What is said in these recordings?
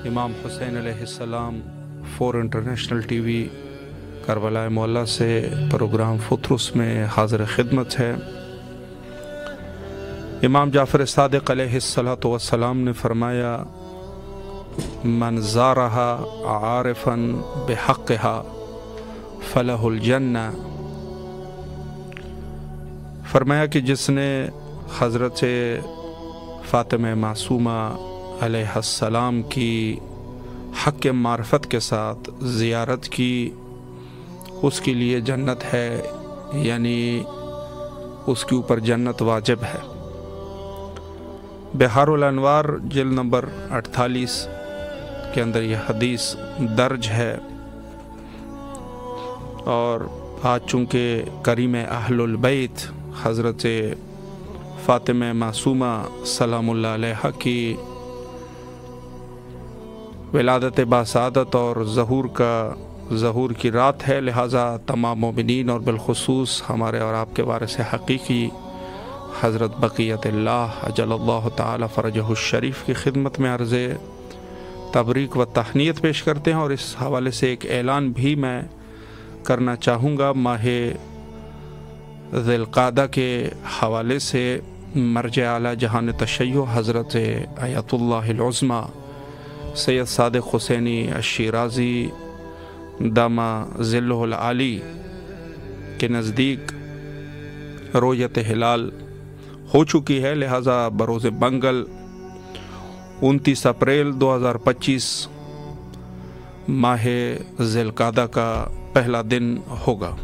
امام حسین علیہ السلام 4 انٹرنیشنل ٹی وی کربلا معلیٰ سے پروگرام فطرس میں حاضر خدمت ہے۔ امام جعفر صادق علیہ السلام نے فرمایا من زارہا عارفا بحقہا فلہ الجنہ، فرمایا کہ جس نے حضرت فاطمہ معصومہ علیہ السلام کی حق معرفت کے ساتھ زیارت کی اس کے لیے جنت ہے، یعنی اس کے اوپر جنت واجب ہے۔ بحار الانوار جلد نمبر 48 کے اندر یہ حدیث درج ہے، اور آج چونکہ کریم اہل البیت حضرت فاطمہ معصومہ سلام اللہ علیہا کی ولادت باسعادت اور ظہور کی رات ہے، لہٰذا تمام مومنین اور بالخصوص ہمارے اور آپ کے وارث حقیقی حضرت بقیت اللہ اجل اللہ تعالی فرجہ الشریف کی خدمت میں عرض تبریک و تہنیت پیش کرتے ہیں۔ اور اس حوالے سے ایک اعلان بھی میں کرنا چاہوں گا، ماہ ذی القعدہ کے حوالے سے مرجع اعلیٰ جہان تشیع حضرت آیت اللہ العظمی سید صادق حسینی الشیرازی دامہ ظلہ العالی کے نزدیک رؤیت ہلال ہو چکی ہے، لہٰذا بروز منگل 29 اپریل 2025 ماہ ذی القعدہ کا پہلا دن ہوگا۔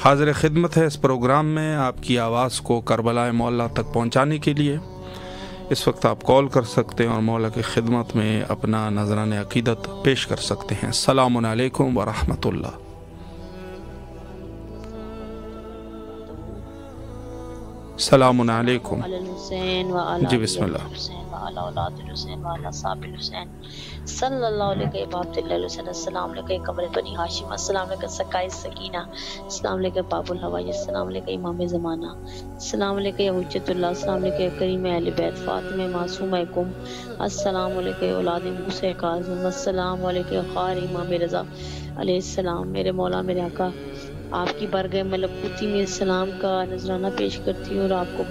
حاضر خدمت ہے اس پروگرام میں آپ کی آواز کو کربلا معلیٰ تک پہنچانے کے لیے۔ اس وقت آپ کال کر سکتے ہیں اور مولا کی خدمت میں اپنا نذران عقیدت پیش کر سکتے ہیں۔ السلام علیکم ورحمۃ اللہ۔ السلام علیکم جی بسم اللہ۔ صلی اللہ علیہ باب اللہ علیہ السلام علیکم قمر بنی ہاشم، السلام علیکم سکائے سکینہ، السلام علیکم باب الحوائی، السلام علیکم امام زمانہ، السلام علیکم حجت اللہ، السلام علیکم کریم اہل بیت فاطمہ معصومہ کم، السلام علیکم اولاد موسیٰ کاظم، السلام علیکم خار امام رضا علیہ السلام۔ میرے مولا میرے آقا آپ کی بارگاہ ملکوتی میں السلام کا نذرانہ پیش کرتی ہوں اور آپ کو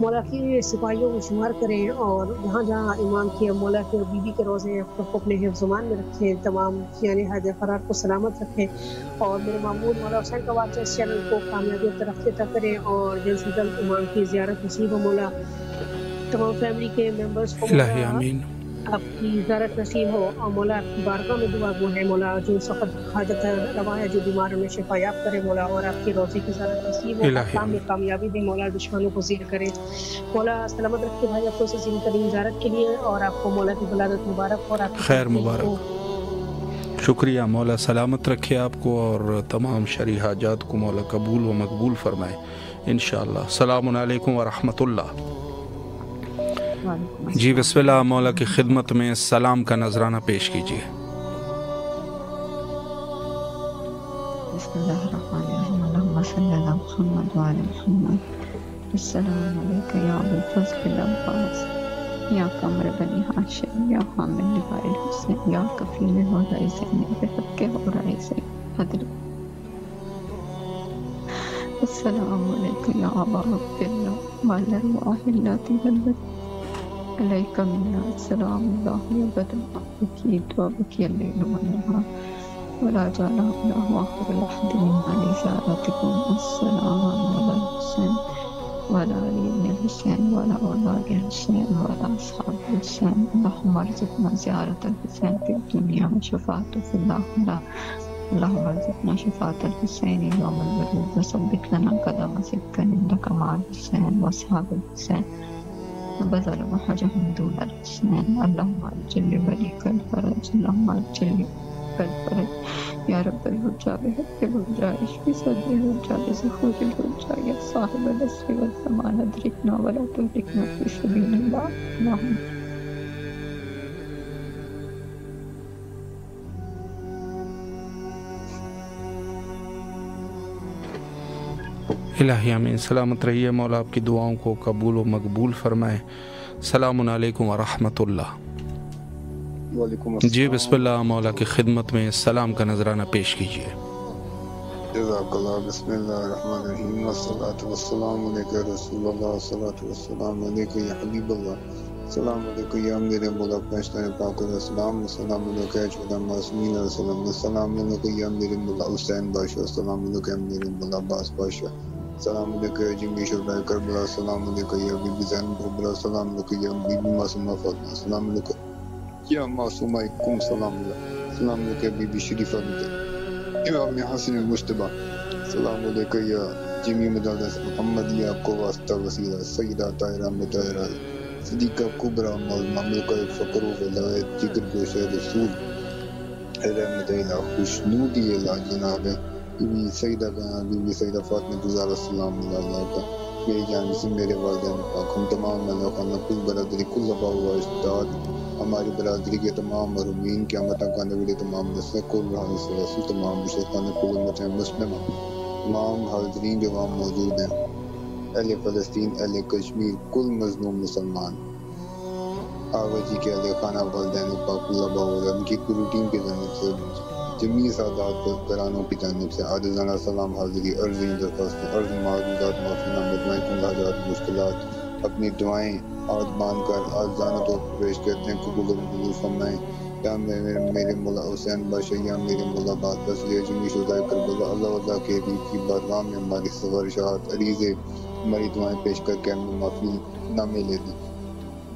مولا کی سپاہیوں کو شمار کریں، اور جہاں جہاں امام کی مولا کے بیوی کے روزے ہیں کو اپنے حفظ زمان میں رکھیں، تمام یعنی حاضر فرار کو سلامت رکھیں، اور میرے معمول مولا حسین کا واقعہ اس چینل کو کامیابی اور ترقی عطا کریں، اور جلد سے جلد امام کی زیارت نصیب ہو مولا، تمام فیملی کے ممبرس کو الہی مولا آمین۔ آپ کی زیارت نصیب ہو، اور مولا آپ کی بارگاہ میں دعا گو ہے مولا، جو سخت حاجت روا ہے، جو بیمار انہیں شفا یاب کرے مولا، اور آپ کے روزے کی زیارت نصیب ہو، ہر الہی کام میں آمین۔ کامیابی دے مولا، دشمنوں کو زیر کرے مولا، سلامت رکھے بھائی آپ کو اس عظیم ترین زیارت کے لیے، اور آپ کو مولا کی ولادت مبارک ہو، اور آپ کی خیر ترقی ہو۔ مبارک، شکریہ، مولا سلامت رکھے آپ کو، اور تمام شرعی حاجات کو مولا قبول و مقبول فرمائے انشاءاللہ۔ السلام علیکم ورحمۃ اللہ۔ جی بسم اللہ، مولا کی خدمت میں سلام کا نذرانہ پیش کیجیے۔ بسم اللہ الرحمن الرحیم، اللہم صلی علی محمد وعلی محمد۔ السلام علیکم یا ابو الفضل العباس، یا قمر بنی ہاشم، یا حامل لواء الحسین، یا کفیل حوضہ زینب بحق حوضہ زینب حضرت۔ السلام علیکم یا ابا عبداللہ وعلی الارواح اللاتی ولدت علیک منا السلام اللہ وبدنا بکیت وبکی اللیل والنہار ولا جعل اللہ آخر الأحد منا لزیارتکم۔ السلام علی الحسین وعلی علی ابن الحسین وعلی اولاد الحسین وعلی اصحاب الحسین۔ اللہم ارزقنا زیارت الحسین فی الدنیا وشفاعت فی الآخرہ۔ اللہم ارزقنا شفاعت الحسین یوم الورود وثبت لنا قدم صدق عندک مع الحسین واصحاب الحسین وبذل محجهم دون الحسین۔ اللہم عجل ولیک الفرج، اللہم عجل الفرج یا رب الحجہ بحق الحجہ اشفی صدر الحجہ بزخور الحجہ یا صاحب العصر والزمان ادرکنا ولا تهلکنا فی سبیل اللہ۔ اللہم الہی آمین، سلامت رہیے، مولا آپ کی دعاؤں کو قبول و مقبول فرمائے۔ السلام علیکم ورحمۃ اللہ۔ وعلیکم السلام۔ جی بسم اللہ، مولا کی خدمت میں سلام کا نذرانہ پیش کیجیے۔ جزاک اللہ۔ بسم اللہ الرحمن الرحیم، والصلاۃ والسلام علیک رسول اللہ، والصلاۃ والسلام علیک یا حبیب اللہ، السلام علیکم یا میرے مولا پہنچتانے پاک علیہ السلام، السلام علیکم یا جودہ معصومین علیہ السلام، السلام علیکم یا میرے مولا حسین بادشاہ، السلام علیکم یا میرے مولا عباس بادشاہ، السلام علیکم یا جمی شہدائے کربلا، السلام علیکم یا بی بی زینب کربلا، السلام علیکم یا بی بی معصومہ فاطمہ، السلام علیکم یا معصومہ کم، السلام علیکم، السلام علیکم بی بی شریفہ بنت امام حسن المجتبیٰ، السلام علیکم یا جمی مدرس محمد یا کو واسطہ وسیلہ سیدہ طاہرہ مطہرہ صدیقہ کبریٰ مملکہ فقر و ولایت جگر گوشہ رسول رحمت الہ خوشنودی الہ جناب بی بی سیدہ بی بی سیدہ فاطمہ گزارہ، السلام علیہ کا میری جان سے میرے والدین پاک، ہم تمام مہمان خانہ کل برادری کل آبا و اجداد، ہماری برادری کے تمام مرحومین، قیامت آنے والے تمام نسلیں، کل رہائی سے رسول، تمام مشرکان کل امت مسلمہ، تمام حاضرین جو وہاں موجود ہیں، اہل فلسطین، اہل کشمیر، کل مظلوم مسلمان، آغا جی کے اہل خانہ والدین پاک اللہ باور ان کی پوری ٹیم کی جانب سے، جمیع سادات کرانوں کی جانب سے عاجزانہ سلام حاضری، عرضی درخواست، عرض معذورات، معافی نامتمائیں کن حاجات مشکلات، اپنی دعائیں ہاتھ باندھ کر عاجزانہ طور پر پیش کرتے ہیں، قبول و منظور فرمائیں۔ یا میرے مولا حسین بادشاہ، یا میرے مولا عباس بادشاہ، یا جمیع شہدائے کربلا، اللہ کے حبیب کی بارگاہ میں ہماری سفارشات، عریضے، ہماری دعائیں پیش کر کے ہمیں معافی نامے لے دیں۔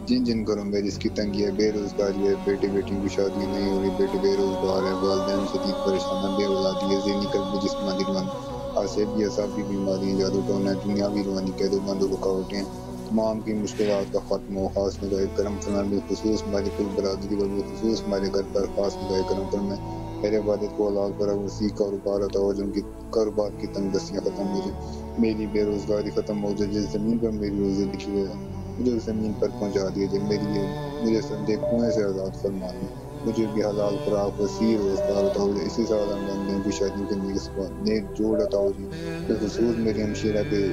جن جن گھروں میں جس کی تنگی ہے، بے روزگاری ہے، بیٹے بیٹیوں کی شادی نہیں ہو رہی، بیٹے بے روزگار ہے، والدین شدید پریشان ہیں، بے اولادی ہے، ذہنی قلبی جسمانی روانی آسیبی اعصابی بیماریاں، جادو ٹونا، دنیاوی روانی قید و بند و رکاوٹیں، تمام کی مشکلات کا خاتمہ ہو، خاص نگاہ کرم فرمائے، بالخصوص ہماری کل برادری و بالخصوص ہمارے گھر پر خاص نگاہ کرم فرمائے۔ میرے والد کو اولاد پر وسیع کاروبار عطا ہو، جن کی کاروبار کی تنگ دستیاں ختم ہو جائیں، میری بے روزگاری ختم ہو جائے، جس زمین پر میری روزی لکھی ہوئی ہے مجھے زمین پر پہنچا دیجیے، مجھے سندے کنویں سے آزاد فرما دیں، مجھے بھی حلال خوراک، وسیع روزگار عطا ہو جائے، اسی سال ہم بندوں کی شادیوں کے نیک جوڑ عطا ہو جائے، بالخصوص میری ہمشیرہ کے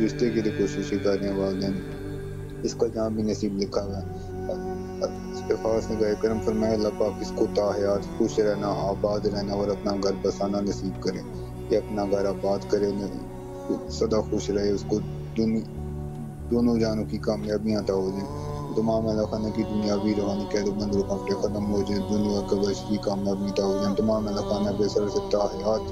رشتے کے لیے کوشش کر رہے ہیں والدین، اس کا جہاں بھی نصیب لکھا ہوا ہے اس پہ خاص نگاہ کرم فرمائے، اللہ پاک اس کو تاحیات خوش رہنا، آباد رہنا اور اپنا گھر بسانا نصیب کرے، یہ اپنا گھر آباد کرے، سدا خوش رہے، اس کو دونوں جانوں کی کامیابیاں عطا ہو جائیں، تمام اللہ خانہ کی دنیاوی روحانی قید و بند رکاوٹیں ختم ہو جائیں، دنیا کا بشری کامیابی عطا ہو جائیں، تمام اللہ خانہ بے سر سے تاحیات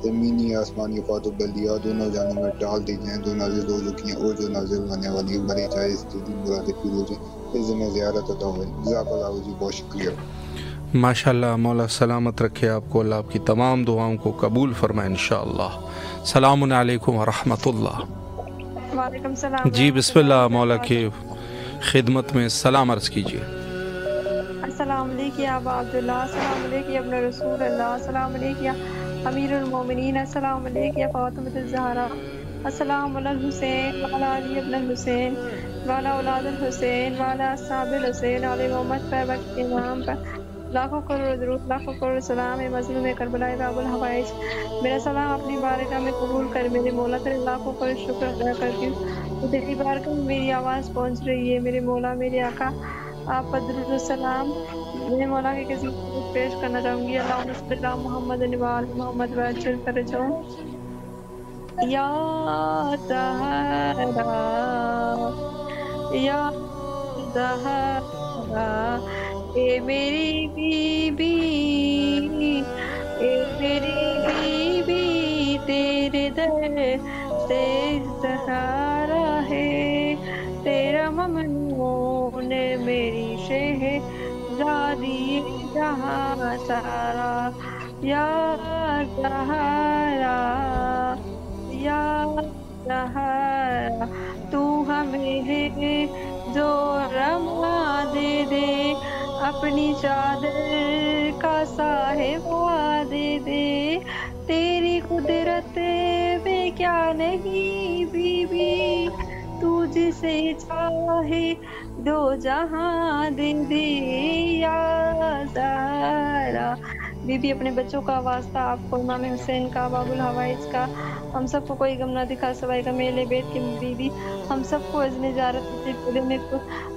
زمینی آسمانی افات و بلدیات دونوں جانوں میں ڈال دی جائیں، جو نازل ہو چکی ہیں اور جو نازل ہونے والی ہیں، بڑی چاہے اس کی مرادیں پوری ہو جائیں، اس میں زیارت عطا ہو جائے۔ جزاک اللہ جی، بہت شکریہ۔ ماشاءاللہ، مولا سلامت رکھے آپ کو، اللہ آپ کی تمام دعاؤں کو قبول فرمائے انشاءاللہ۔ السلام علیکم ورحمۃ اللہ۔ وعلیکم السلام۔ جی بسم اللہ، مولا کی خدمت میں سلام عرض کیجیے۔ السلام علیکم یا ابا عبداللہ، السلام علیکم یا ابن رسول اللہ، السلام علیکم یا امیر المومنین، السلام علیکم یا فاطمۃ الزہرا، السلام علی الحسین وعلی علی ابن الحسین وعلی اولاد الحسین وعلی اصحاب الحسین علی محمد پر وقت کے امام پر لاکھوں کروڑ درود، لاکھوں کروڑ سلام مظلوم کربلا باب الحوائج۔ میرا سلام اپنی بارگاہ میں قبول کر میرے مولا تیرے لاکھوں کروڑ شکر ادا کرتی ہوں، تو تیری بارگاہ میں میری آواز پہنچ رہی ہے۔ میرے مولا، میرے آقا، آپ پر درود السلام میرے مولا کے کسی کو پیش کرنا چاہوں گی۔ اللہم صلی اللہ محمد وعلی محمد وعجل فرجہم یا زہرا یا زہرا، اے میری بی بی، اے میری بی بی، تیرے در سے سہارا ہے تیرا ممنون میری شہزادی جہاں سارا، یا زہرا یا زہرا، تو ہمیں جو رما دے دے، اپنی چادر کا ساہبہ دے دے، تیری قدرت میں کیا نہیں بی بی، تو جسے چاہے دو جہاں دے دے، یا زہرا۔ بی بی اپنے بچوں کا واسطہ آپ کو، امام حسین کا، باب الحوائج کا، ہم سب کو کوئی غم نہ دکھا سوائے کا، میلے بیت کی بی بی ہم سب کو اذن زیارت نصیب کرے،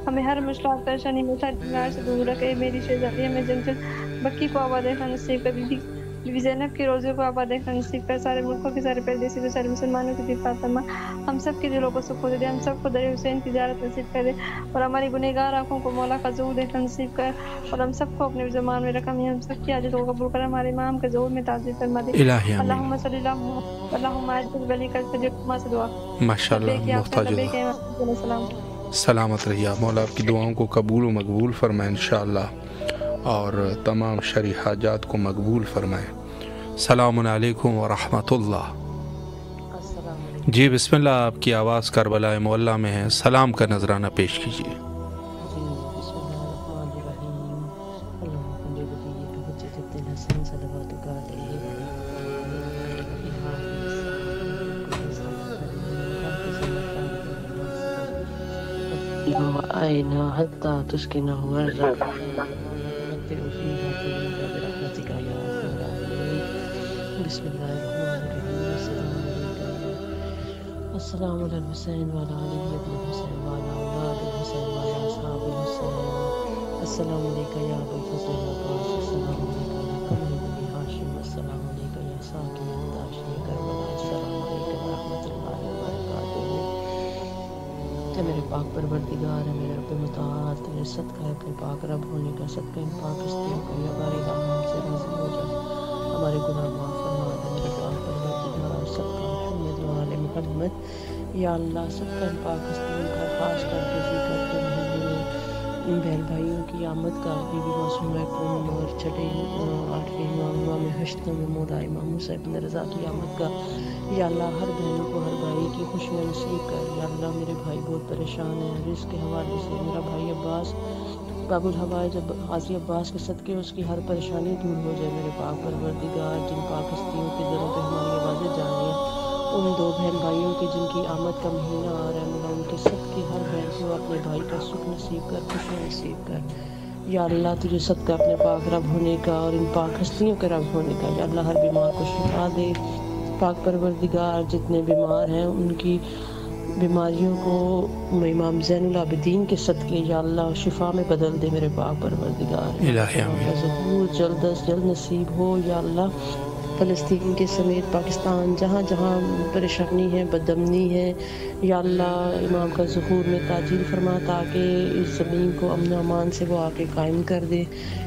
ہمیں ہر مشکل پریشانی میں ہر بیمار سے دور رکھے، میری شہزادی ہمیں جنجل بکی کو آباد دیکھنا نصیب کر، بی بی زینب کے روزے کو آباد دیکھنا نصیب کر، سارے ملکوں کے سارے پردیسی کو، سارے مسلمانوں کی دفاع فرما، ہم سب کے دلوں کو سکون دے، ہم سب کو در حسین کی زیارت نصیب کر دے، اور ہماری گنہگار آنکھوں کو مولا کا ظہور دیکھنا نصیب کر، اور ہم سب کو اپنے زمان میں رکھا، ہم سب کی حاجتوں کو قبول کر، ہمارے امام کے ظہور میں تعظیم فرما دے۔ الہی آمین۔ اللہم صلی اللہ اللہم عجل بلی کر فجر سے دعا۔ ماشاءاللہ، محتاج السلام۔ سلامت رہیے، مولا آپ کی دعاؤں کو قبول و مقبول فرمائے انشاءاللہ، اور تمام شرعی حاجات کو مقبول فرمائے۔ السلام علیکم ورحمۃ اللہ۔ جی بسم اللہ، آپ کی آواز کربلا معلیٰ میں ہے، سلام کا نذرانہ پیش کیجیے۔ وأين حتى تسكنه أرضك ومتعه فيها طويلا برحمتك يا أرحم الراحمين۔ بسم الله الرحمن الرحيم۔ السلام على الحسين وعلى علي بن الحسين وعلى أولاد الحسين وعلى أصحاب الحسين، السلام عليك يا أبا الفضل والعباس، السلام عليك يا قمر بني هاشم، السلام عليك يا ساكن التاشي كربلاء، السلام عليك ورحمة الله وبركاته۔ اے میرے پاک پروردگار ہے، میرے رب مطاعت، تیرے صدقہ ہے اپنے پاک رب ہونے کا، صدقہ ان پاک ہستیوں کا، یا بارے ہم سے راضی ہو جا، ہمارے گناہ معاف فرما دے میرے پاک پروردگار، صدقہ محمد و آل محمد، یا اللہ صدقہ ان پاک ہستیوں کا، خاص کر کے ذکر کر ان بہن بھائیوں کی آمد کا، بی بی معصومہ کون اور چھٹے 8ویں امام ہشتوں میں مولا امام حسین بن رضا کی آمد کا، یا اللہ ہر بہنوں کو ہر بھائی کی خوشیاں نصیب کر، یا اللہ میرے بھائی بہت پریشان ہیں رزق کے حوالے سے، میرا بھائی عباس باب الحوائج غازی عباس کے صدقے اس کی ہر پریشانی دور ہو جائے میرے پاک پروردگار۔ جن پاک ہستیوں کے دروں پہ ہماری آوازیں جا رہی ہیں، ان 2 بہن بھائیوں کے جن کی آمد کا مہینہ آ رہا ہے، مولا ان کے صدقے ہر بہن کو اپنے بھائی کا سکھ نصیب کر، خوشیاں نصیب کر، یا اللہ تجھے صدقہ اپنے پاک رب ہونے کا اور ان پاک ہستیوں کے رب ہونے کا، یا اللہ ہر بیمار کو شفا دے پاک پروردگار، جتنے بیمار ہیں ان کی بیماریوں کو امام زین العابدین کے صدقے یا اللہ شفا میں بدل دے میرے پاک پروردگار، الہی آمین۔ ظہور جلد از جلد نصیب ہو یا اللہ، فلسطین کے سمیت پاکستان جہاں جہاں پریشانی ہے، بدامنی ہے، یا اللہ امام کا ظہور میں تعجیل فرما تاکہ اس زمین کو امن و امان سے وہ آ کے قائم کر دے۔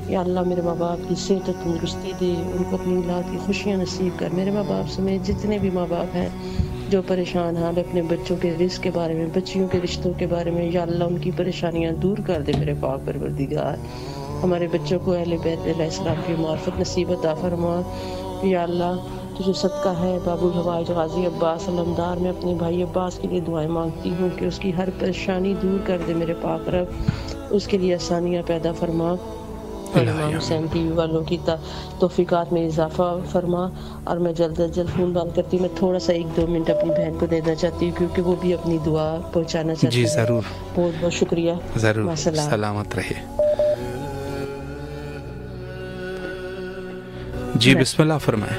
یا اللہ میرے ماں باپ کی صحت و تندرستی دے، ان کو اپنی اولاد کی خوشیاں نصیب کر۔ میرے ماں باپ سمیت جتنے بھی ماں باپ ہیں جو پریشان ہیں اپنے بچوں کے رزق کے بارے میں، بچیوں کے رشتوں کے بارے میں، یا اللہ ان کی پریشانیاں دور کر دے میرے پاک پروردگار۔ ہمارے بچوں کو اہل بیت علیہ السلام کی معرفت نصیب عطا فرما۔ یا اللہ تو جو صدقہ ہے باب الحوائج غازی عباس علمدار، میں اپنے بھائی عباس کے لیے دعائیں مانگتی ہوں کہ اس کی ہر پریشانی دور کر دے میرے پاک رب، اس کے لیے آسانیاں پیدا فرما، اور امام حسین ٹی وی والوں کی توفیقات میں اضافہ فرما۔ اور میں جلد از جلد فون بند کرتی ہوں، میں تھوڑا سا 1-2 منٹ اپنی بہن کو دینا چاہتی ہوں کیونکہ وہ بھی اپنی دعا پہنچانا چاہتی ہے۔ جی ضرور، بہت بہت شکریہ، ضرور، سلامت رہیے۔ جی بسم اللہ فرمائیں۔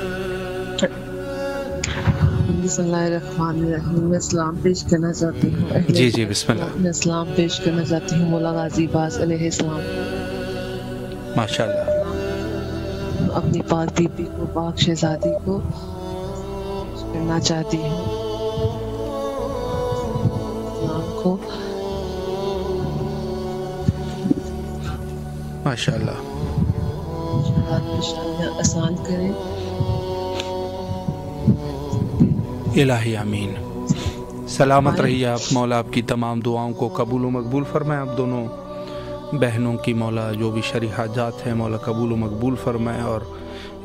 بسم اللہ الرحمن الرحیم۔ میں اسلام پیش کرنا چاہتی ہوں۔ جی بسم اللہ۔ میں اسلام پیش کرنا چاہتی ہوں مولا غازی عباس علیہ السلام۔ ماشاء اللہ۔ اپنی پاک بیبی کو، پاک شہزادی کو پیش کرنا چاہتی ہوں اسلام کو۔ ماشاء اللہ۔ پریشانیاں آسان کریں۔ الہی آمین۔ سلامت رہیے آپ، مولا آپ کی تمام دعاؤں کو قبول و مقبول فرمائے۔ آپ دونوں بہنوں کی مولا جو بھی شرعی حاجات ہیں مولا قبول و مقبول فرمائے، اور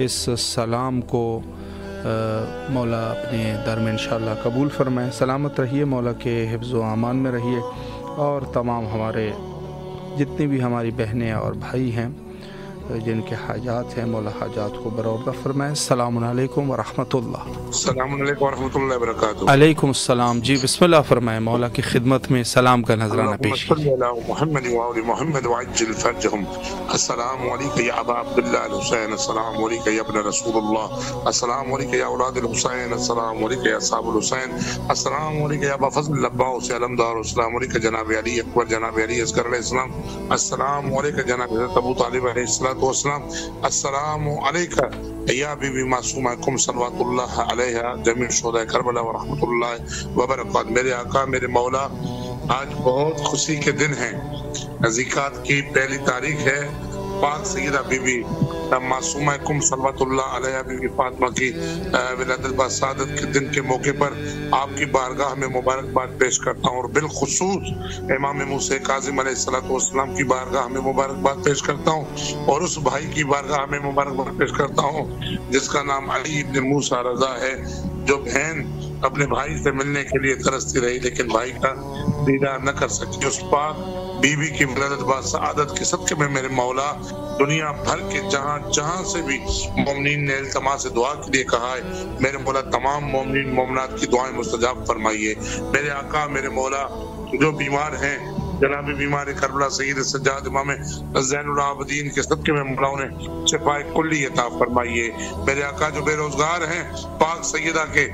اس سلام کو مولا اپنے در میں انشاءاللہ قبول فرمائے۔ سلامت رہیے، مولا کے حفظ و امان میں رہیے، اور تمام ہمارے جتنی بھی ہماری بہنیں اور بھائی ہیں جن کے حاجات ہیں مولا حاجات کو برآورد فرمائے۔ السلام علیکم ورحمۃ اللہ۔ السلام علیکم ورحمۃ اللہ وبرکاتہ۔ علیکم السلام۔ جی بسم اللہ فرمائے، مولا کی خدمت میں سلام کا نذرانہ پیش کیجیے۔ محمد وآل محمد وعجل فرجهم۔ السلام علیکم یا ابا عبداللہ الحسین، السلام علیکم یا ابن رسول اللہ، السلام علیکم یا اولاد الحسین، السلام علیکم یا اصحاب الحسین، السلام علیکم یا ابا فضل العباس علمدار، السلام علیکم جناب علی اکبر، جناب علی اصغر علیہ السلام، السلام علیکم جناب حضرت ابو طالب علیہ السلام والسلام، السلام علیکم یا بی بی معصومہ کم صلوات اللہ علیہ جمیع شہداء کربلا ورحمۃ اللہ وبرکاتہ۔ میرے آقا میرے مولا، آج بہت خوشی کے دن ہیں، ذکات کی پہلی تاریخ ہے۔ پاک سیدہ بی بی معصومہ کم صلوات اللہ علیہ بی بی فاطمہ کی ولادت بسعادت کے دن کے موقع پر آپ کی بارگاہ میں مبارکباد پیش کرتا ہوں، اور بالخصوص امام موسیٰ کاظم علیہ السلام کی بارگاہ میں مبارکباد پیش کرتا ہوں، اور اس بھائی کی بارگاہ میں مبارکباد پیش کرتا ہوں جس کا نام علی ابن موسیٰ رضا ہے، جو بہن اپنے بھائی سے ملنے کے لیے ترستی رہی لیکن بھائی کا دیدار نہ کر سکی۔ اس پاک بی بی کی ولادت بسعادت کے صدقے میں میرے مولا دنیا بھر کے جہاں جہاں سے بھی مومنین نے التماس دعا کے لیے کہا ہے، میرے مولا تمام مومنین مومنات کی دعائیں مستجاب فرمائیے۔ میرے آقا میرے مولا جو بیمار ہیں، جناب بیمار کربلا سید سجاد امام زین العابدین کے صدقے میں مولا انہیں شفاء کلی عطا فرمائیے۔ میرے آقا جو بے روزگار ہیں، پاک سیدہ کے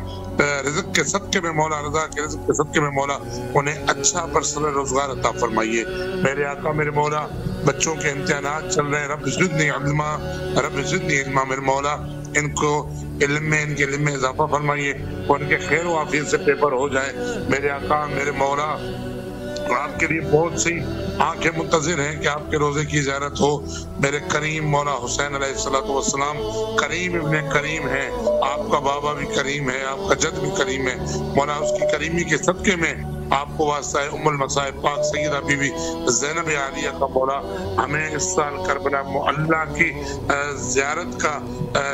رزق کے صدقے میں مولا، رضا کے رزق کے صدقے میں مولا انہیں اچھا پرسنل روزگار عطا فرمائیے۔ میرے آقا میرے مولا بچوں کے امتحانات چل رہے ہیں، رب زدنی علما، رب زدنی علما، میرے مولا ان کو علم میں، ان کے علم میں اضافہ فرمائیے، اور ان کے خیر و عافیت سے پیپر ہو جائے۔ میرے آقا میرے مولا آپ کے لیے بہت سی آنکھیں منتظر ہیں کہ آپ کے روزے کی زیارت ہو۔ میرے کریم مولا حسین علیہ السلام کریم ابن کریم ہے، آپ کا بابا بھی کریم ہے، آپ کا جد بھی کریم ہے، مولا اس کی کریمی کے صدقے میں آپ کو واسطہ ہے ام المصائب پاک سیدہ بی بی زینب عالیہ کا مولا ہمیں اس سال کربلا معلیٰ کی زیارت کا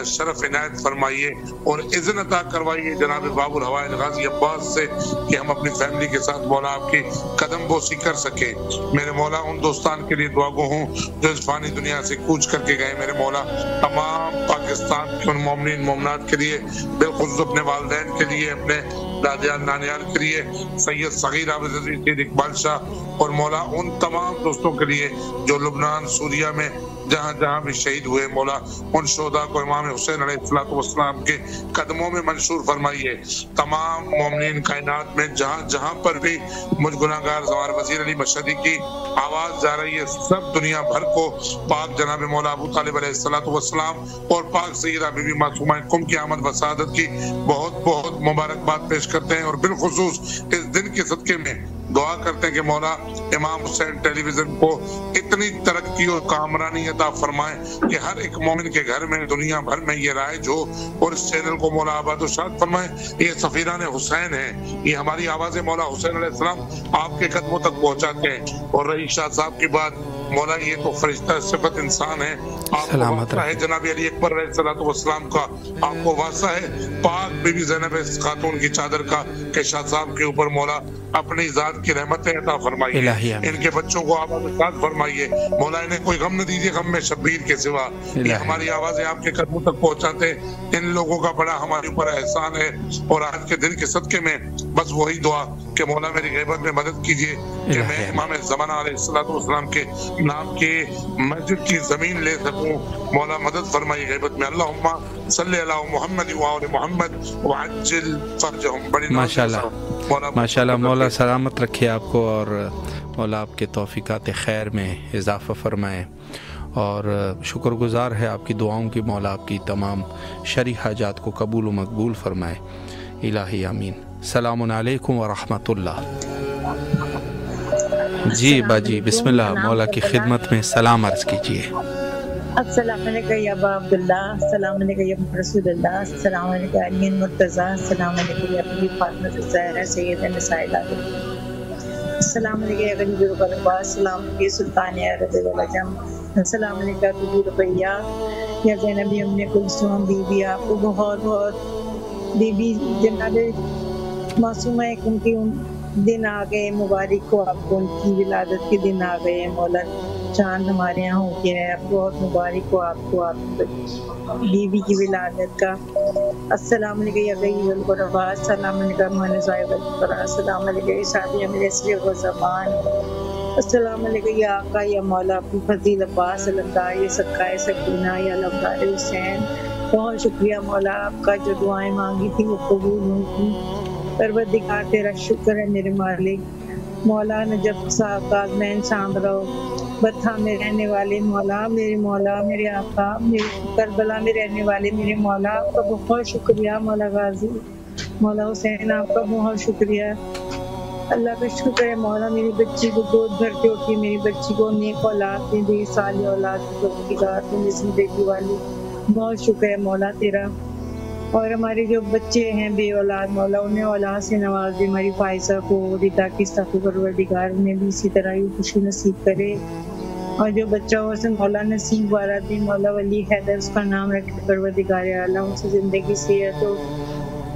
شرف عنایت فرمائیے، اور اذن عطا کروائیے جناب باب الحوائج غازی عباس سے کہ ہم اپنی فیملی کے ساتھ مولا آپ کی قدم بوسی کر سکیں۔ میرے مولا ان دوستان کے لیے دعا گو ہوں جو اس فانی دنیا سے کوچ کر کے گئے، میرے مولا تمام پاکستان کے ان مومنین مومنات کے لیے، بالخصوص اپنے والدین کے لیے، اپنے دادیال نانیال کے لیے، سید صغیر عابد عزیز سید اقبال شاہ، اور مولا ان تمام دوستوں کے لیے جو لبنان سوریہ میں جہاں جہاں بھی شہید ہوئے، مولا ان شہداء کو امام حسین علیہ السلام کے قدموں میں منشور فرمائیے۔ تمام مومنین کائنات میں جہاں جہاں پر بھی مجھ گناہگار زوار وزیر علی مشہدی کی آواز جا رہی ہے، سب دنیا بھر کو پاک جناب مولا ابو طالب علیہ السلام اور پاک سیدہ بی بی معصومہ کم کی آمد و سعادت کی بہت بہت مبارکباد پیش کرتے ہیں، اور بالخصوص اس دن کے صدقے میں دعا کرتے ہیں کہ مولا امام حسین ٹیلی ویژن کو اتنی ترقی اور کامرانی عطا فرمائے کہ ہر ایک مومن کے گھر میں دنیا بھر میں یہ رائج ہو، اور اس چینل کو مولا آباد و شاد فرمائے۔ یہ سفیران حسین ہیں، یہ ہماری آوازیں مولا حسین علیہ السلام آپ کے قدموں تک پہنچاتے ہیں۔ اور رئیس شاہ صاحب کی بات، مولا یہ تو فرشتہ صفت انسان ہے، آپ کو واسطہ ہے جناب علی اکبر علیہ السلام کا، آپ کو واسطہ ہے پاک بی بی زینب خاتون کی چادر کا کہ شاہ صاحب کے اوپر مولا اپنی ذات کی رحمتیں عطا فرمائیے، ان کے بچوں کو آباد و شاد فرمائیے، مولا انہیں کوئی غم نہ دیجیے غم میں شبیر کے سوا۔ یہ ہماری آوازیں آپ کے قدموں تک پہنچاتے، ان لوگوں کا بڑا ہمارے اوپر احسان ہے، اور آج کے دن کے صدقے میں بس وہی دعا کہ مولا میری غیبت میں مدد کیجیے کہ میں امام زمانہ علیہ السلام کے نام کی مسجد کی زمین لے سکوں، مولا مدد فرمائی غیبت میں۔ اللہم صلی علی محمد وآل محمد وعجل فرجہم۔ ماشاءاللہ مولا سلامت رکھے آپ کو، اور مولا آپ کے توفیقات خیر میں اضافہ فرمائے، اور شکر گزار ہے آپ کی دعاؤں کی، مولا آپ کی تمام شرعی حاجات کو قبول و مقبول فرمائے، الہی آمین۔ السلام علیکم ورحمۃ اللہ۔ جی باجی بسم اللہ، مولا کی خدمت میں سلام عرض کیجیے۔ السلام علیکم یا ابا عبداللہ، السلام علیکم یا رسول اللہ، السلام علیکم علی مرتضی، السلام علیکم یا بی فاطمہ الزہرا سید نساء العالمین، السلام علیکم یا غنی القربا، السلام علیکم سلطان عرب والعجم، السلام علیکم بی رقیہ یا زینب ام کلثوم بی بی، آپ کو بہت بہت بی بی جناب معصومہ کم کی دن آ گئے، مبارک ہو آپ کو، ان کی ولادت کے دن آ گئے، مولا چاند ہمارے یہاں ہو گیا ہے، بہت مبارک ہو آپ کو، آپ بیوی کی ولادت کا۔ السلام علیکم یا غیر القربا، السلام علیکم منزائے والقرآن، السلام علیکم شادی امیر اسری و زبان، السلام علیکم یا آقا یا مولا اپنی فضیل عباس علمدار یا صدقہ سکینہ یا علمدار حسین، بہت شکریہ مولا، آپ کا جو دعائیں مانگی تھی وہ قبول ہوئی تھی، پروردگار تیرا شکر ہے میرے مالک، مولا نجف ساقات میں انسان رہو، بتھا میں رہنے والے مولا، میرے مولا، میرے آقا، میرے کربلا میں رہنے والے میرے مولا، آپ کا بہت شکریہ، مولا غازی مولا حسین آپ کا بہت شکریہ، اللہ کا شکر ہے مولا، میری بچی کو گود بھر کے اٹھی، میری بچی کو نیک اولاد میں دے، صالح اولاد پروردگار میں زندگی والی، بہت شکر ہے مولا تیرا، اور ہمارے جو بچے ہیں بے اولاد مولا انہیں اولاد سے نواز دے، ہماری فائزہ کو ردا کی ساتھ پروردگار انہیں بھی اسی طرح ہی خوشی نصیب کرے، اور جو بچہ ہو اسے مولا نصیب والا دے، مولا ولی حیدر اس کا نام رکھے پروردگار اعلیٰ، ان سے زندگی صحت ہو،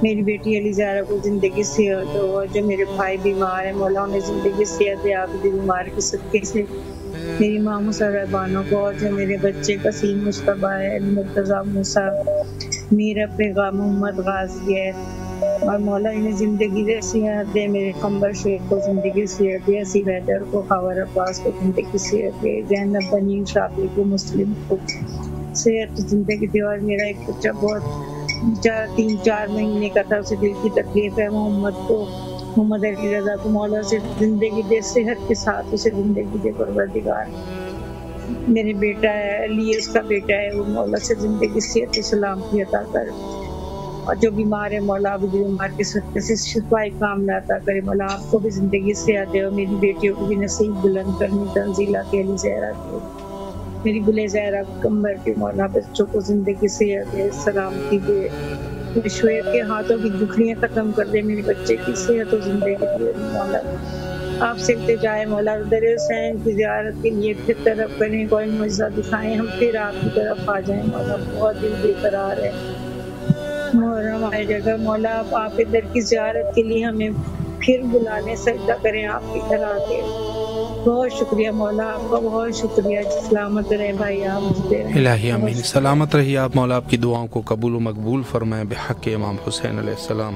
میری بیٹی علی زہرا کو زندگی صحت ہو، اور جو میرے بھائی بیمار ہیں مولا انہیں زندگی صحت دے، آپ بھی بیمار کے صدقے سے، میری ماں مسربانوں کو، اور جو میرے بچے قسیم مصطفیٰ ہے، مرتضیٰ موسیٰ، میرا پیغام محمد غازی ہے، اور مولا انہیں زندگی دے صحت دے، میرے قمبر شیخ کو زندگی صحت دے، اسیب حیدر کو، خاور عباس کو زندگی صحت دے، زینب بنی شافی کو، مسلم کو صحت زندگی دے، اور میرا ایک بچہ بہت 3-4 مہینے کا تھا، اسے دل کی تکلیف ہے، محمد کو، محمد علی رضا کو مولا سے زندگی دے، صحت کے ساتھ اسے زندگی دے پروردگار، میرے بیٹا ہے علی اس کا بیٹا ہے، وہ مولا سے زندگی صحت و سلامتی عطا کر، اور جو بیمار ہے مولا ابھی بیمار کے صدقے سے شفائی کاملہ عطا کرے، مولا آپ کو بھی زندگی صحت دے، اور میری بیٹیوں کو بھی نصیب بلند کرنی، تنزیلہ کے علی زہرا کے، میری بلے زہرا کمبر کے مولا بچوں کو زندگی صحت دے، سلامتی دے، شعیب کے ہاتھوں کی دکھڑیاں ختم کر دے، میرے بچے کی صحت و زندگی دے، مولا آپ سے التجا ہے مولا، در حسین کی زیارت کے لیے پھر طرف کریں، کوئی معجزہ دکھائیں، ہم پھر آپ کی طرف آ جائیں مولا، بہت دل بے قرار ہے محرم آئے جگہ مولا، آپ کے در کی زیارت کے لیے ہمیں پھر بلا لیں، سجدہ کریں آپ کی طرح کے، بہت شکریہ مولا، آپ کا بہت شکریہ، سلامت رہے بھائی آپ، الہی آمین، سلامت رہیے آپ، مولا آپ کی دعاؤں کو قبول و مقبول فرمائے بحق امام حسین علیہ السلام۔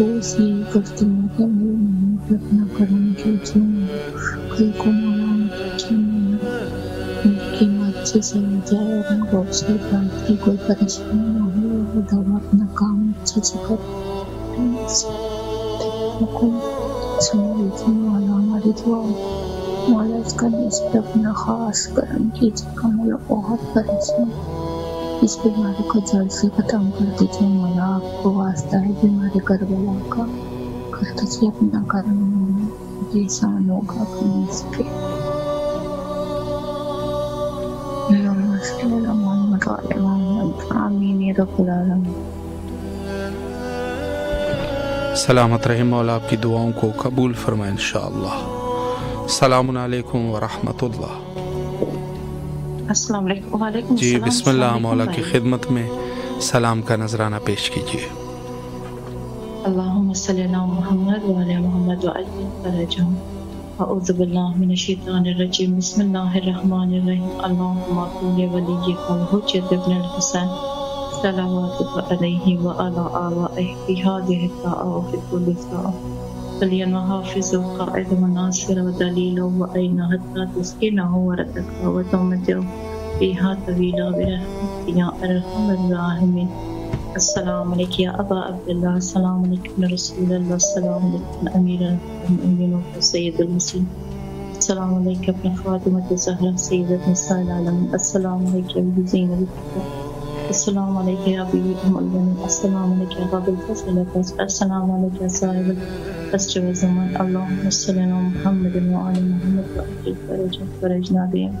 بس یہی کرتی ہوں کہ میری ممی پہ اپنا کرم کیجیے، کل کو مولا کی مت سے صحیح جائے اور ان کو اس کی بات کی کوئی پریشانی نہ ہو، وہ دوا اپنا کام اچھے سے کرے۔ سن لیجیے مولا ہماری دعا، مولا اس کا اس پہ اپنا خاص کرم کیجیے گا، مولا بہت پریشان، اس بیماری کو جڑ سے ختم کر دیجیے مولا، آپ کو واسطہ ہے بیماری کربلا کا، کر دیجیے اپنا کرم، یہ احسان ہوگا اپنے اس پہ۔ اللہم صلی علی محمد وعلی محمد، آمین یا رب العالمین۔ سلامت رہے مولا، آپ کی دعاؤں کو قبول فرمائے انشاءاللہ۔ السلام علیکم ورحمۃ اللہ۔ السلام علیکم۔ وعلیکم جی السلام۔ بسم اللہ، السلام مولا علیکم کی بھائی۔ خدمت میں سلام کا نذرانہ پیش کیجیے۔ اللہم صلی علی محمد وعلی محمد وعلی فرجہم۔ اعوذ باللہ من الشیطان الرجیم، بسم اللہ الرحمن الرحیم۔ اللہم کن ولیک الحجۃ ابن الحسین صلواتک علیہ وعلی آبائہ فی ہذہ الساعۃ وفی کل ساعۃ ولیاً وحافظ وقائد وناصر ودلیل وعین حتی تسکنہ ورزقہ وتمتع فیہا طویلا برحمتک یا ارحم الراحمین۔ السلام علیکم یا ابا عبداللہ، السلام علیکم رسول اللہ، السلام علیکم امیر المؤمنین و سید المسلمین، السلام علیکم ابن فاطمۃ الزہرا سیدۃ نساء العالمین، السلام علیکم ابی زینب الفقہ، السلام علیکم یا ابی ام المؤمنین، السلام علیکم یا ابا الفضل، السلام علیکم صاحب العصر والزمان، اللہم صلی علی محمد وعلی محمد وعلی فرجنا بهم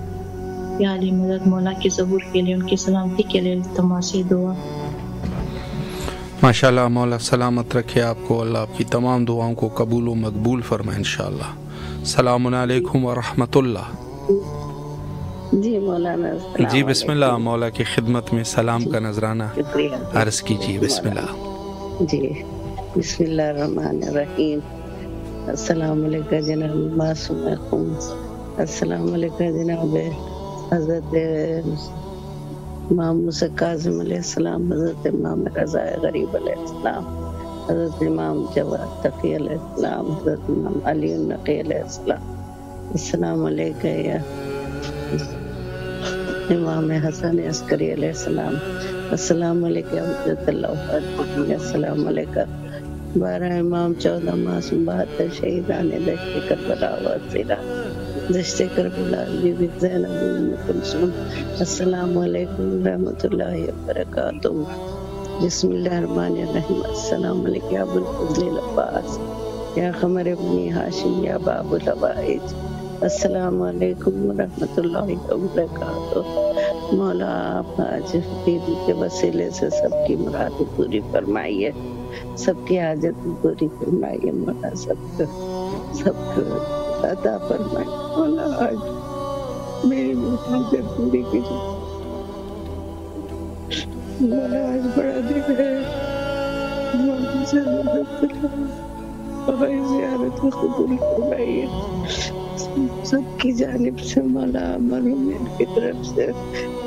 یا علی مدد۔ مولا کی ظہور کے لیے، ان کی سلامتی کے لیے التماس دعا۔ ماشاءاللہ، مولا سلامت رکھے آپ کو، اللہ آپ کی تمام دعاؤں کو قبول و مقبول فرمائے انشاءاللہ۔ السلام علیکم ورحمۃ اللہ۔ جی مولانا السلام جی بسم اللہ، علیکم۔ مولا کی خدمت میں سلام کا نذرانہ شکریہ عرض کیجیے۔ بسم اللہ۔ جی بسم اللہ الرحمن الرحیم۔ السلام علیکم جناب معصوم خون، السلام علیکم جناب حضرت امام موسیٰ کاظم علیہ السلام، حضرت امام رضا غریب علیہ السلام، حضرت امام جواد تقی علیہ السلام، حضرت امام علی النقی علیہ السلام، السلام علیکم یا امام حسن عسکری علیہ السلام، السلام علیکم حضرت اللہ، السلام علیکم 12 امام 14 معصوم 72 شہیدان دشت کربلا و سیرا دشت کربلا بی بی زینب ام کلثوم، السلام علیکم رحمۃ اللہ وبرکاتہ۔ بسم اللہ الرحمن الرحیم۔ السلام علیکم یا ابو الفضل العباس یا قمر ابن ہاشم یا باب الحوائج، السلام علیکم ورحمۃ اللہ وبرکاتہ۔ مولا آپ آج عید کے وسیلے سے سب کی مراد پوری فرمائیے، سب کی حاجت پوری فرمائیے مولا، سب کو عطا فرمائیے مولا، آج میری حاجت پوری کیجیے مولا، آج بڑا دن ہے، ہماری زیارت کو قبول فرمائیے سب کی جانب سے مولا، مرحومین کی طرف سے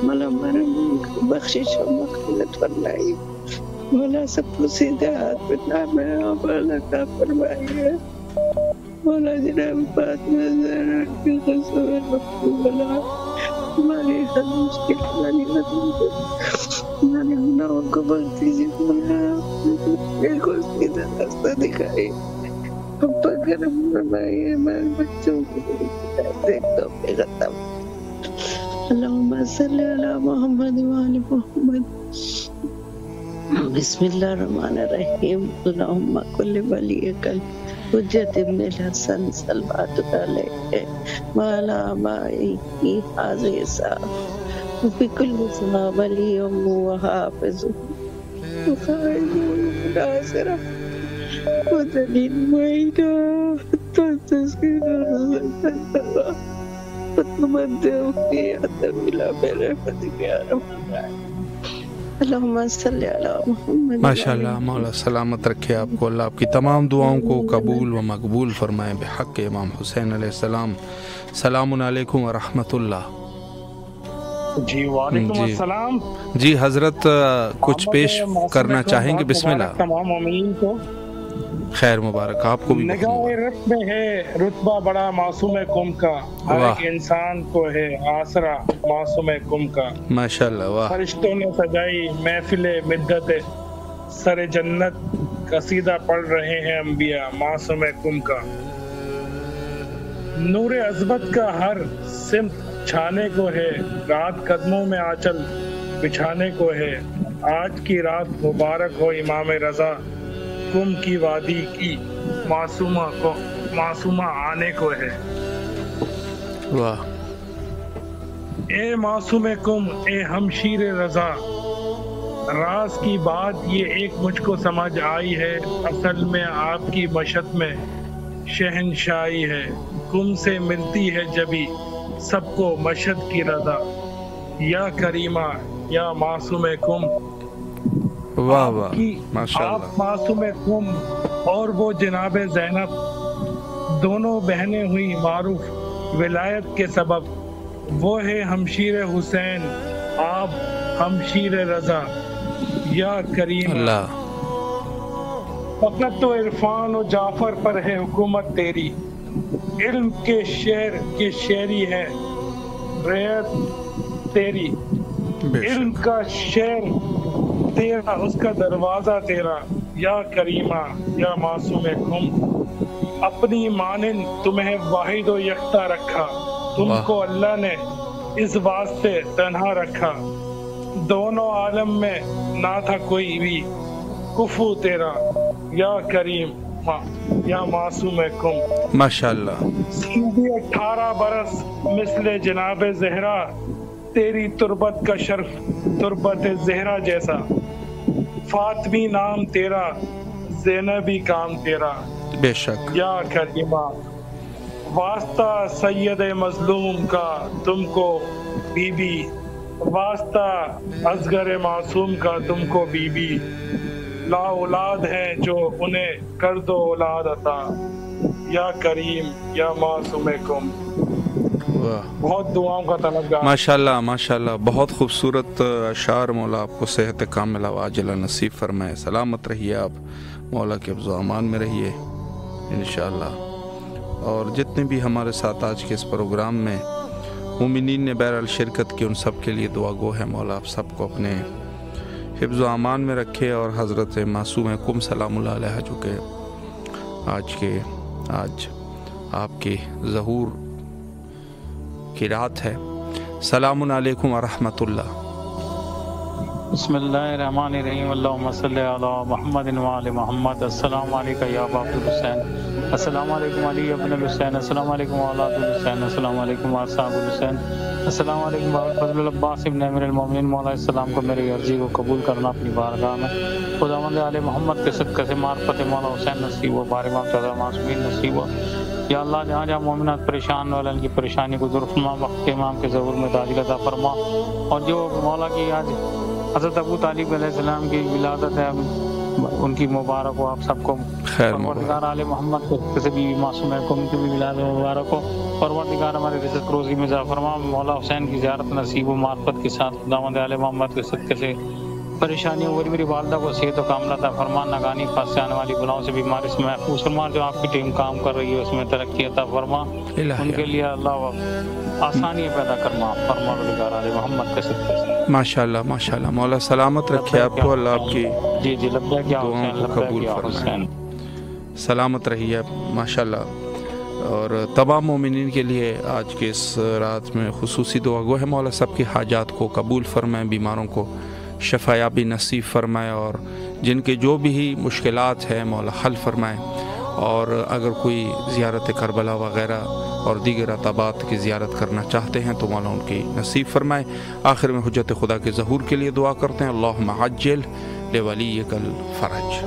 مولا، مرحومین کی بخشش و مغفرت فرمائیے مولا، سب کو سیدھے ہاتھ پہ نام عطا فرمائیے مولا، جناب فاطمہ زہرا کی قسم مولا، ہماری حدیث کی ہماری ہمارے گناہوں کو بخش دیجیے مولا، میرے کو سیدھا راستہ دکھائیے، ہم پر کرم فرمائیے، ہمارے بچوں کو دیکھ دو بے ختم۔ اللہم صلی علی محمد وعلی محمد۔ بسم اللہ الرحمن الرحیم۔ اللہم کل ولیک حجت ابن الحسن صلواتک علیہ وعلی آبائہ ھذہ الساعۃ وفی کل ساعۃ ولی وحافظ وقائد وناصر ودلیل معینہ حتی تسکنہ وتمتع فیہا طویلا برحمتک یا ارحم الراحمین۔ اللہم صلی علی محمد۔ ماشاءاللہ، مولا سلامت رکھے آپ کو، اللہ آپ کی تمام دعاؤں کو قبول و مقبول فرمائے بحق امام حسین علیہ السلام۔ السلام علیکم ورحمۃ اللہ۔ جی وعلیکم السلام۔ جی حضرت کچھ پیش کرنا چاہیں گے؟ بسم اللہ۔ تمام مومنین کو خیر مبارک آپ کو بھی. نگاہ رب میں ہے رتبہ بڑا معصوم قم کا، ہر ایک انسان کو ہے آسرا معصوم قم کا. ماشاءاللہ. واہ. فرشتوں نے سجائی محفل مدت سر جنت، قصیدہ پڑھ رہے ہیں انبیاء معصوم قم کا. نور عظمت کا ہر سمت چھانے کو ہے، رات قدموں میں آنچل بچھانے کو ہے. آج کی رات مبارک ہو امام رضا، قم کی وادی کی معصومہ آنے کو ہے. واہ. اے معصوم قم، اے ہمشیر رضا، راز کی بات یہ ایک مجھ کو سمجھ آئی ہے، اصل میں آپ کی مشت میں شہنشاہی ہے. قم سے ملتی ہے جبھی سب کو مشت کی رضا، یا کریمہ یا معصوم قم. واہ واہ ماشاءاللہ. آپ معصوم قم اور وہ جناب زینب دونوں بہنیں ہوئی معروف ولایت کے سبب. وہ ہے ہمشیر حسین، آپ ہمشیر رضا، یا کریم. اللہ. فقط تو عرفان و جعفر پر ہے حکومت تیری، علم کے شعر کی شعری ہے رعایت تیری. علم کا شعر تیرا، اس کا دروازہ تیرا، یا کریمہ یا معصوم قم. اپنی مانند تمہیں واحد و یکتا رکھا، تم کو اللہ نے اس واسطے تنہا رکھا. دونوں عالم میں نہ تھا کوئی بھی کفو تیرا، یا کریم یا معصوم قم. ماشاءاللہ. سیدھی 18 برس مثل جناب زہرا، تیری تربت کا شرف تربت زہرا جیسا. فاطمی نام تیرا، زینبی کام تیرا. بے شک. یا کریمہ واسطہ سید مظلوم کا تم کو بی بی، واسطہ اصغر معصوم کا تم کو بی بی. لا اولاد ہیں جو انہیں کر دو اولاد عطا، یا کریم یا معصوم قم. بہت دعاؤں کا طلبگار. ماشاءاللہ ماشاءاللہ. بہت خوبصورت اشعار. مولا آپ کو صحت کاملہ و عاجلہ نصیب فرمائے. سلامت رہیے آپ، مولا کے حفظ و امان میں رہیے انشاءاللہ. اور جتنے بھی ہمارے ساتھ آج کے اس پروگرام میں مومنین نے بہرحال شرکت کی، ان سب کے لیے دعا گو ہے. مولا آپ سب کو اپنے حفظ و امان میں رکھے. اور حضرت معصوم قم سلام اللہ علیہ جو کہ آج آپ کے ظہور کی رات ہے. سلام علیکم ورحمۃ اللہ. بسم اللہ الرحمن الرحیم. اللہم صلی علی محمد وعلی محمد. السلام علیکم یا ابا عبدالحسین، السلام علیکم علی ابن الحسین، السلام علیکم اولاد الحسین، السلام علیکم اصحاب الحسین، السلام علیکم بابا فضل العباس ابن امیر المومنین. مولا السلام کو میری عرضی کو قبول کرنا اپنی بارگاہ میں. خداوند آل محمد کے صدقے سے معرفت مولا حسین نصیب و بار امام تعالی معصومین نصیب و. یا اللہ جہاں جہاں مومنات پریشان والا ان کی پریشانی کو دور فرما، وقت امام کے ظہور میں تعجیل عطا فرما. اور جو مولا کی آج حضرت ابو طالب علیہ السلام کی ولادت ہے، ان کی مبارک ہو آپ سب کو. پروردگار آل محمد کو کسی بھی معصوم قوم کی بھی ولادت مبارک ہو. پروردگار ہمارے رزق روزی میں اضافہ فرما. مولا حسین کی زیارت نصیب و معرفت کے ساتھ خداوند آل محمد کے صدقے سے پریشانی ہوئی میری والدہ کو صحت و کاملہ عطا فرما. ناگانی پاس سے آنے والی بلاؤں سے بیماری سے محفوظ فرما. جو آپ کی ٹیم کام کر رہی ہے اس میں ترقی عطا فرما. ان کے لیے اللہ آسانی پیدا کرنا پروردگار علی محمد کے صدقے سے. ماشاءاللہ ماشاءاللہ. مولا سلامت رکھے آپ کو. اللہ آپ کی جی لبیک یا حسین، قبول فرمائے. سلامت رہیے ماشاءاللہ. اور تمام مومنین کے لیے آج کے اس رات میں خصوصی دعا گو ہے. مولا سب کی حاجات کو قبول فرمائے، بیماروں کو شفا یابی نصیب فرمائے، اور جن کے جو بھی مشکلات ہیں مولا حل فرمائے. اور اگر کوئی زیارت کربلا وغیرہ اور دیگر عطابات کی زیارت کرنا چاہتے ہیں تو مولا ان کی نصیب فرمائے. آخر میں حجت خدا کے ظہور کے لیے دعا کرتے ہیں. اللہم عجل لولیک الفرج.